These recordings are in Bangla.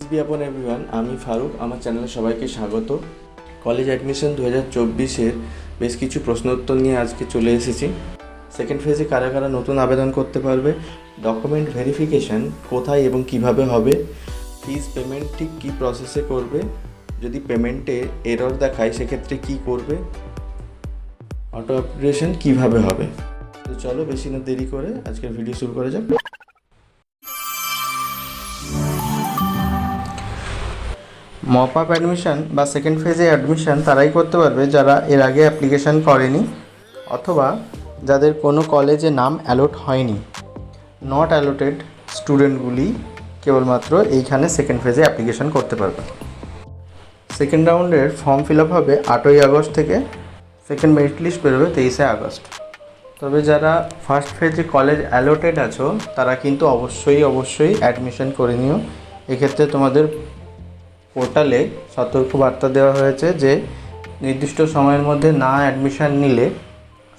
বি আপন এভরিওয়ান, আমি ফারুক। আমার চ্যানেলে সবাইকে স্বাগত। কলেজ অ্যাডমিশন 2024-এর বেশ কিছু প্রশ্ন উত্তর নিয়ে আজকে চলে এসেছি। সেকেন্ড ফেজে কারা কারা নতুন আবেদন করতে পারবে, ডকুমেন্ট ভেরিফিকেশান কোথায় এবং কিভাবে হবে, ফিজ পেমেন্ট ঠিক কী প্রসেসে করবে, যদি পেমেন্টে এরর দেখায় সেক্ষেত্রে কী করবে, অটো আপগ্রেডেশন কীভাবে হবে। তো চলো বেশি না দেরি করে আজকের ভিডিও শুরু করা যাক। মপ আপ অ্যাডমিশন বা সেকেন্ড ফেজে অ্যাডমিশন তারাই করতে পারবে যারা এর আগে অ্যাপ্লিকেশান করেনি অথবা যাদের কোনো কলেজে নাম অ্যালট হয়নি। নট অ্যালোটেড স্টুডেন্টগুলি কেবলমাত্র এইখানে সেকেন্ড ফেজে অ্যাপ্লিকেশান করতে পারবে। সেকেন্ড রাউন্ডের ফর্ম ফিল আপ হবে 8ই আগস্ট থেকে, সেকেন্ড মেরিট লিস্ট বেরোবে 23শে আগস্ট। তবে যারা ফার্স্ট ফেজে কলেজ অ্যালোটেড আছো তারা কিন্তু অবশ্যই অ্যাডমিশন করে নিও। এক্ষেত্রে তোমাদের পোর্টালে সতর্কবার্তা দেওয়া হয়েছে যে নির্দিষ্ট সময়ের মধ্যে না অ্যাডমিশান নিলে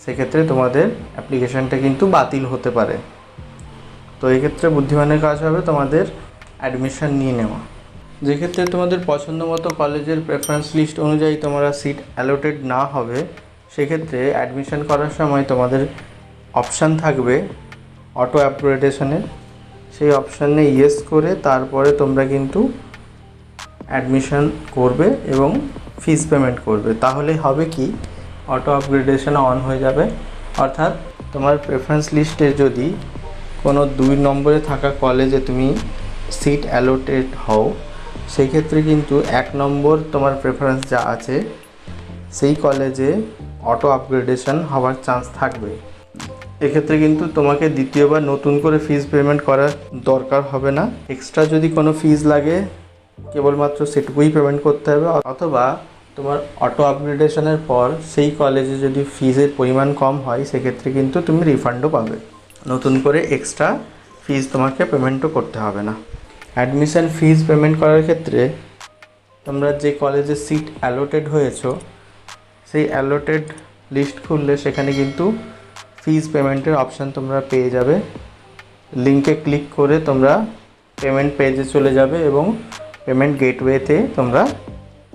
সেক্ষেত্রে তোমাদের অ্যাপ্লিকেশানটা কিন্তু বাতিল হতে পারে। তো এক্ষেত্রে বুদ্ধিমানের কাজ হবে তোমাদের অ্যাডমিশান নিয়ে নেওয়া। যেক্ষেত্রে তোমাদের পছন্দ মতো কলেজের প্রেফারেন্স লিস্ট অনুযায়ী তোমরা সিট অ্যালোটেড না হবে, সেক্ষেত্রে অ্যাডমিশান করার সময় তোমাদের অপশান থাকবে অটো আপগ্রেডেশনের। সেই অপশানে ইয়েস করে তারপরে তোমরা কিন্তু অ্যাডমিশন করবে এবং ফিস পেমেন্ট করবে। তাহলে হবে কি, অটো আপগ্রেডেশন অন হয়ে যাবে। অর্থাৎ তোমার প্রেফারেন্স লিস্টে যদি কোনো 2 নম্বরে থাকা কলেজে তুমি সিট অ্যালোটেড হও, সেই ক্ষেত্রে কিন্তু 1 নম্বর তোমার প্রেফারেন্স যা আছে সেই কলেজে অটো আপগ্রেডেশন হওয়ার চান্স থাকবে। এক্ষেত্রে কিন্তু তোমাকে দ্বিতীয়বার নতুন করে ফিস পেমেন্ট করার দরকার হবে না। এক্সট্রা যদি কোনো ফিস লাগে কেবলমাত্র সেটুকুই পেমেন্ট করতে হবে, অথবা তোমার অটো আপগ্রেডেশনের পর সেই কলেজে যদি ফিজের পরিমাণ কম হয় সেক্ষেত্রে কিন্তু তুমি রিফান্ডও পাবে। নতুন করে এক্সট্রা ফিজ তোমাকে পেমেন্টও করতে হবে না। অ্যাডমিশন ফিজ পেমেন্ট করার ক্ষেত্রে তোমরা যে কলেজে সিট অ্যালোটেড হয়েছো সেই অ্যালোটেড লিস্ট খুললে সেখানে কিন্তু ফিজ পেমেন্টের অপশান তোমরা পেয়ে যাবে। লিঙ্কে ক্লিক করে তোমরা পেমেন্ট পেজে চলে যাবে এবং পেমেন্ট গেটওয়েতে তোমরা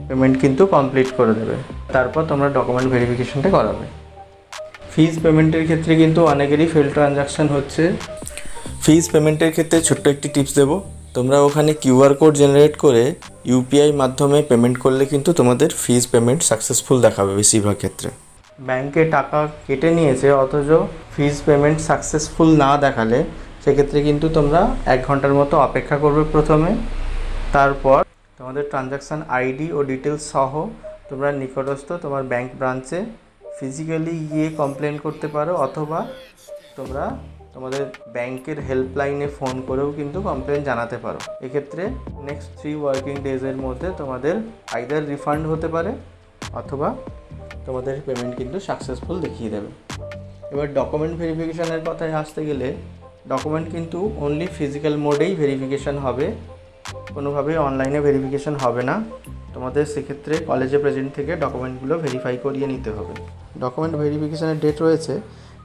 পেমেন্ট কিন্তু কমপ্লিট করে দেবে। তারপর তোমরা ডকুমেন্ট ভেরিফিকেশনটা করাবে। ফিজ পেমেন্টের ক্ষেত্রে কিন্তু অনেকেরই ফেল ট্রানজাকশান হচ্ছে। ফিজ পেমেন্টের ক্ষেত্রে ছোট্ট একটি টিপস দেবো। তোমরা ওখানে কিউআর কোড জেনারেট করে ইউপিআই মাধ্যমে পেমেন্ট করলে কিন্তু তোমাদের ফিজ পেমেন্ট সাকসেসফুল দেখাবে বেশিরভাগ ক্ষেত্রে। ব্যাংকে টাকা কেটে নিয়েছে অথচ ফিজ পেমেন্ট সাকসেসফুল না দেখালে সেক্ষেত্রে কিন্তু তোমরা 1 ঘন্টার মতো অপেক্ষা করবে প্রথমে। তারপর তোমাদের ট্রানজাকশান আইডি ও ডিটেলস সহ তোমরা নিকটস্থ তোমার ব্যাংক ব্রাঞ্চে ফিজিক্যালি গিয়ে কমপ্লেন করতে পারো, অথবা তোমরা তোমাদের ব্যাংকের হেল্পলাইনে ফোন করেও কিন্তু কমপ্লেন জানাতে পারো। এক্ষেত্রে নেক্সট 3 ওয়ার্কিং ডেজের মধ্যে তোমাদের আইদার রিফান্ড হতে পারে অথবা তোমাদের পেমেন্ট কিন্তু সাকসেসফুল দেখিয়ে দেবে। এবার ডকুমেন্ট ভেরিফিকেশানের কথায় আসতে গেলে ডকুমেন্ট কিন্তু অনলি ফিজিক্যাল মোডেই ভেরিফিকেশান হবে, কোনোভাবেই অনলাইনে ভেরিফিকেশান হবে না। তোমাদের সেক্ষেত্রে কলেজে প্রেজেন্ট থেকে ডকুমেন্টগুলো ভেরিফাই করিয়ে নিতে হবে। ডকুমেন্ট ভেরিফিকেশানের ডেট রয়েছে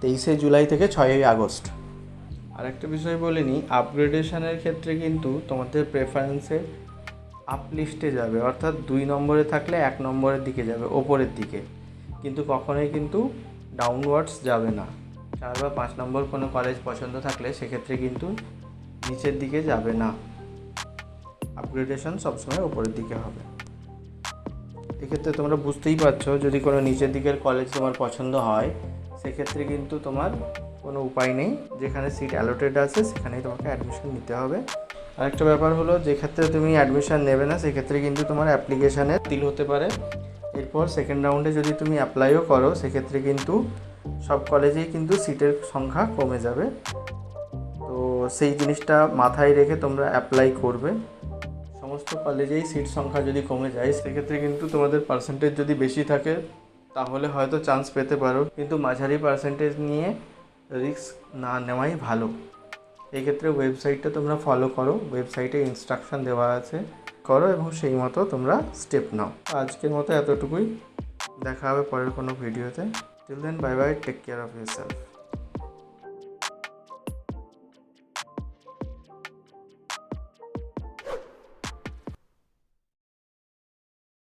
23শে জুলাই থেকে 6ই আগস্ট। আরেকটা বিষয় বলে নিই, আপগ্রেডেশনের ক্ষেত্রে কিন্তু তোমাদের প্রেফারেন্সে আপ লিস্টে যাবে, অর্থাৎ 2 নম্বরে থাকলে 1 নম্বরের দিকে যাবে, ওপরের দিকে, কিন্তু কখনোই কিন্তু ডাউনওয়ার্ডস যাবে না। 4 বা 5 নম্বর কোনো কলেজ পছন্দ থাকলে সেক্ষেত্রে কিন্তু নিচের দিকে যাবে না। আপগ্রেডেশন সবসময় উপরের দিকে হবে। এক্ষেত্রে তোমরা বুঝতেই পারছো, যদি কোনো নিচের দিকের কলেজ তোমার পছন্দ হয় সেক্ষেত্রে কিন্তু তোমার কোনো উপায় নেই, যেখানে সিট অ্যালোটেড আছে সেখানেই তোমাকে অ্যাডমিশন নিতে হবে। আরেকটা ব্যাপার হলো, যে ক্ষেত্রে তুমি অ্যাডমিশন নেবে না সেক্ষেত্রে কিন্তু তোমার অ্যাপ্লিকেশানে বাতিল হতে পারে। এরপর সেকেন্ড রাউন্ডে যদি তুমি অ্যাপ্লাইও করো সেক্ষেত্রে কিন্তু সব কলেজেই কিন্তু সিটের সংখ্যা কমে যাবে। তো সেই জিনিসটা মাথায় রেখে তোমরা অ্যাপ্লাই করবে। সমস্ত কলেজেই সিট সংখ্যা যদি কমে যায় সেক্ষেত্রে কিন্তু তোমাদের পার্সেন্টেজ যদি বেশি থাকে তাহলে হয়তো চান্স পেতে পারো, কিন্তু মাঝারি পার্সেন্টেজ নিয়ে রিস্ক না নেওয়াই ভালো। এক্ষেত্রে ওয়েবসাইটটা তোমরা ফলো করো, ওয়েবসাইটে ইনস্ট্রাকশন দেওয়া আছে, করো এবং সেই মতো তোমরা স্টেপ নাও। আজকের মতো এতটুকুই, দেখা হবে পরের কোনো ভিডিওতে। Till then bye bye, take care of yourself.